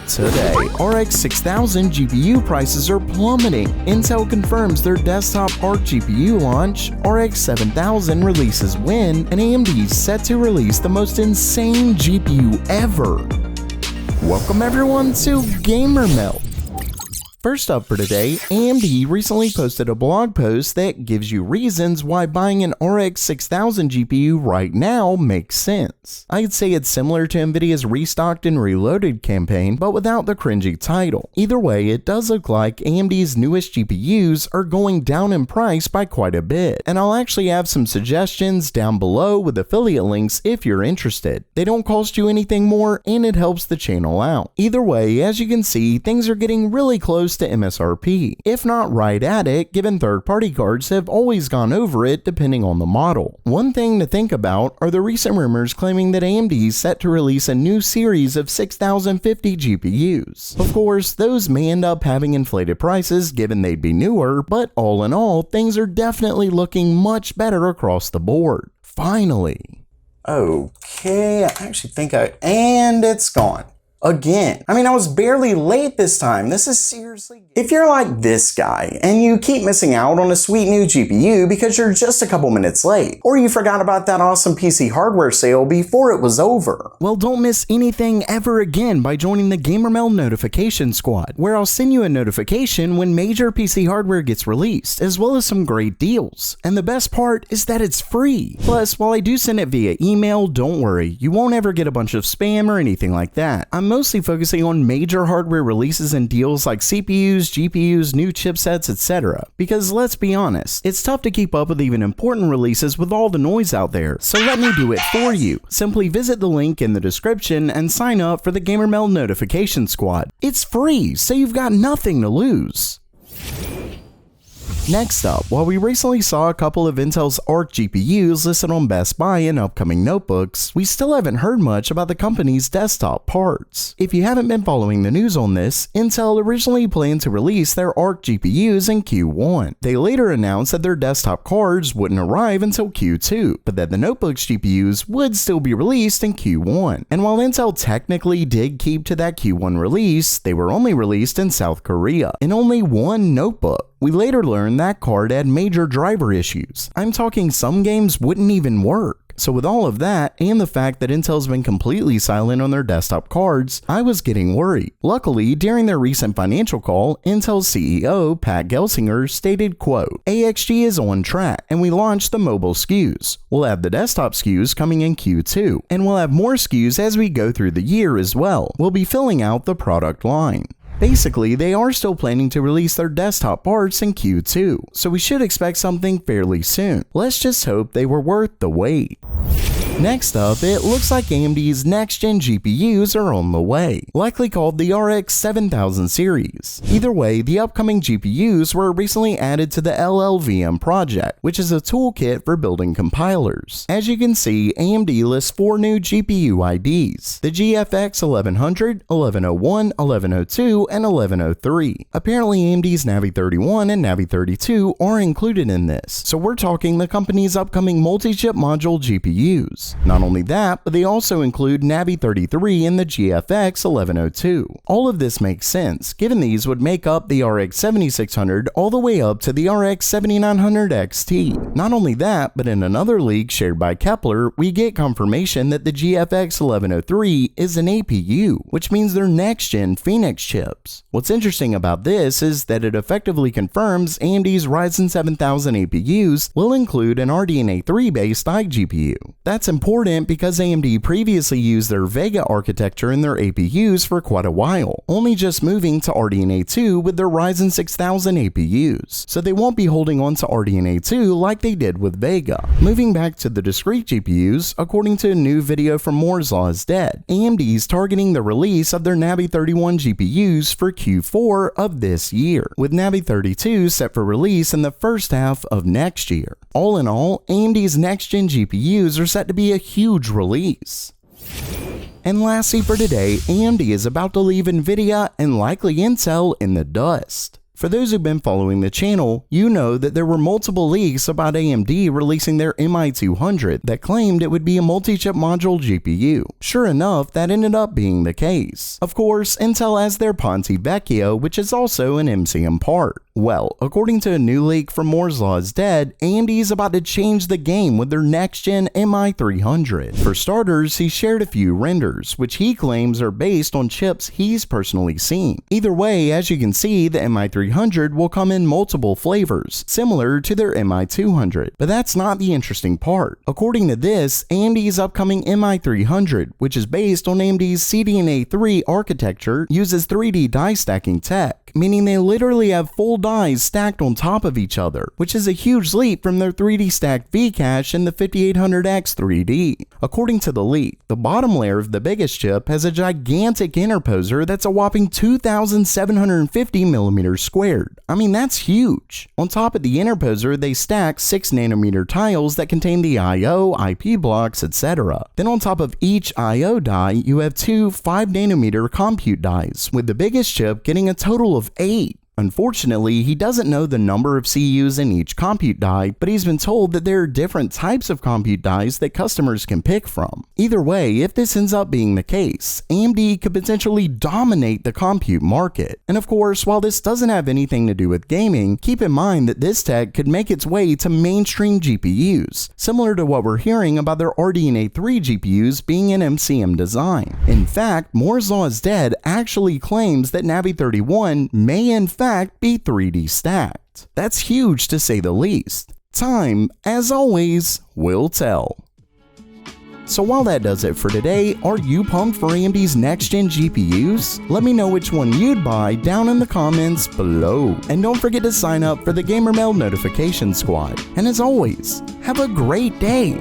Today, RX 6000 GPU prices are plummeting. Intel confirms their desktop ARC GPU launch, RX 7000 releases win, and AMD is set to release the most insane GPU ever. Welcome everyone to Gamer Melt. First up for today, AMD recently posted a blog post that gives you reasons why buying an RX 6000 GPU right now makes sense. I'd say it's similar to Nvidia's Restocked and Reloaded campaign, but without the cringy title. Either way, it does look like AMD's newest GPUs are going down in price by quite a bit, and I'll actually have some suggestions down below with affiliate links if you're interested. They don't cost you anything more, and it helps the channel out. Either way, as you can see, things are getting really close to MSRP, if not right at it, given third-party cards have always gone over it depending on the model. One thing to think about are the recent rumors claiming that AMD is set to release a new series of 6050 GPUs. Of course, those may end up having inflated prices given they'd be newer, but all in all, things are definitely looking much better across the board. Finally. Okay, I actually think and it's gone. Again. I mean, I was barely late this time. This is seriously... If you're like this guy, and you keep missing out on a sweet new GPU because you're just a couple minutes late, or you forgot about that awesome PC hardware sale before it was over. Well, don't miss anything ever again by joining the GamerMail notification squad, where I'll send you a notification when major PC hardware gets released, as well as some great deals. And the best part is that it's free. Plus, while I do send it via email, don't worry, you won't ever get a bunch of spam or anything like that. I'm mostly focusing on major hardware releases and deals like CPUs, GPUs, new chipsets, etc. Because let's be honest, it's tough to keep up with even important releases with all the noise out there, so let me do it for you. Simply visit the link in the description and sign up for the GamerMail notification squad. It's free, so you've got nothing to lose. Next up, while we recently saw a couple of Intel's ARC GPUs listed on Best Buy in upcoming notebooks, we still haven't heard much about the company's desktop parts. If you haven't been following the news on this, Intel originally planned to release their ARC GPUs in Q1. They later announced that their desktop cards wouldn't arrive until Q2, but that the notebook's GPUs would still be released in Q1. And while Intel technically did keep to that Q1 release, they were only released in South Korea, in only one notebook. We later learned that card had major driver issues. I'm talking some games wouldn't even work. So with all of that, and the fact that Intel's been completely silent on their desktop cards, I was getting worried. Luckily, during their recent financial call, Intel's CEO, Pat Gelsinger, stated, quote, "AXG is on track, and we launched the mobile SKUs. We'll have the desktop SKUs coming in Q2, and we'll have more SKUs as we go through the year as well. We'll be filling out the product line." Basically, they are still planning to release their desktop parts in Q2, so we should expect something fairly soon. Let's just hope they were worth the wait. Next up, it looks like AMD's next-gen GPUs are on the way, likely called the RX 7000 series. Either way, the upcoming GPUs were recently added to the LLVM project, which is a toolkit for building compilers. As you can see, AMD lists 4 new GPU IDs, the GFX 1100, 1101, 1102, and 1103. Apparently, AMD's Navi 31 and Navi 32 are included in this, so we're talking the company's upcoming multi-chip module GPUs. Not only that, but they also include Navi 33 and the GFX 1102. All of this makes sense, given these would make up the RX 7600 all the way up to the RX 7900 XT. Not only that, but in another leak shared by Kepler, we get confirmation that the GFX 1103 is an APU, which means they're next-gen Phoenix chips. What's interesting about this is that it effectively confirms AMD's Ryzen 7000 APUs will include an RDNA 3-based iGPU. That's important because AMD previously used their Vega architecture in their APUs for quite a while, only just moving to RDNA 2 with their Ryzen 6000 APUs, so they won't be holding on to RDNA 2 like they did with Vega. Moving back to the discrete GPUs, according to a new video from Moore's Law is Dead, AMD is targeting the release of their Navi 31 GPUs for Q4 of this year, with Navi 32 set for release in the first half of next year. All in all, AMD's next-gen GPUs are set to be a huge release. And lastly for today, AMD is about to leave Nvidia and likely Intel in the dust. For those who've been following the channel, you know that there were multiple leaks about AMD releasing their MI200 that claimed it would be a multi-chip module GPU. Sure enough, that ended up being the case. Of course, Intel has their Ponte Vecchio, which is also an MCM part. Well, according to a new leak from Moore's Law is Dead, AMD is about to change the game with their next-gen MI300. For starters, he shared a few renders, which he claims are based on chips he's personally seen. Either way, as you can see, the MI300 will come in multiple flavors, similar to their MI200. But that's not the interesting part. According to this, AMD's upcoming MI300, which is based on AMD's CDNA 3 architecture, uses 3D die stacking tech, meaning they literally have full dies stacked on top of each other, which is a huge leap from their 3D stacked V-cache in the 5800X 3D. According to the leak, the bottom layer of the biggest chip has a gigantic interposer that's a whopping 2,750mm squared. I mean, that's huge. On top of the interposer, they stack 6nm tiles that contain the I/O, IP blocks, etc. Then on top of each I/O die, you have two 5nm compute dies, with the biggest chip getting a total of 8. Unfortunately, he doesn't know the number of CUs in each compute die, but he's been told that there are different types of compute dies that customers can pick from. Either way, if this ends up being the case, AMD could potentially dominate the compute market. And of course, while this doesn't have anything to do with gaming, keep in mind that this tech could make its way to mainstream GPUs, similar to what we're hearing about their RDNA 3 GPUs being an MCM design. In fact, Moore's Law is Dead actually claims that Navi 31 may in fact be 3D stacked. That's huge to say the least. Time, as always, will tell. So while that does it for today, are you pumped for AMD's next-gen GPUs? Let me know which one you'd buy down in the comments below. And don't forget to sign up for the GamerMail notification squad. And as always, have a great day!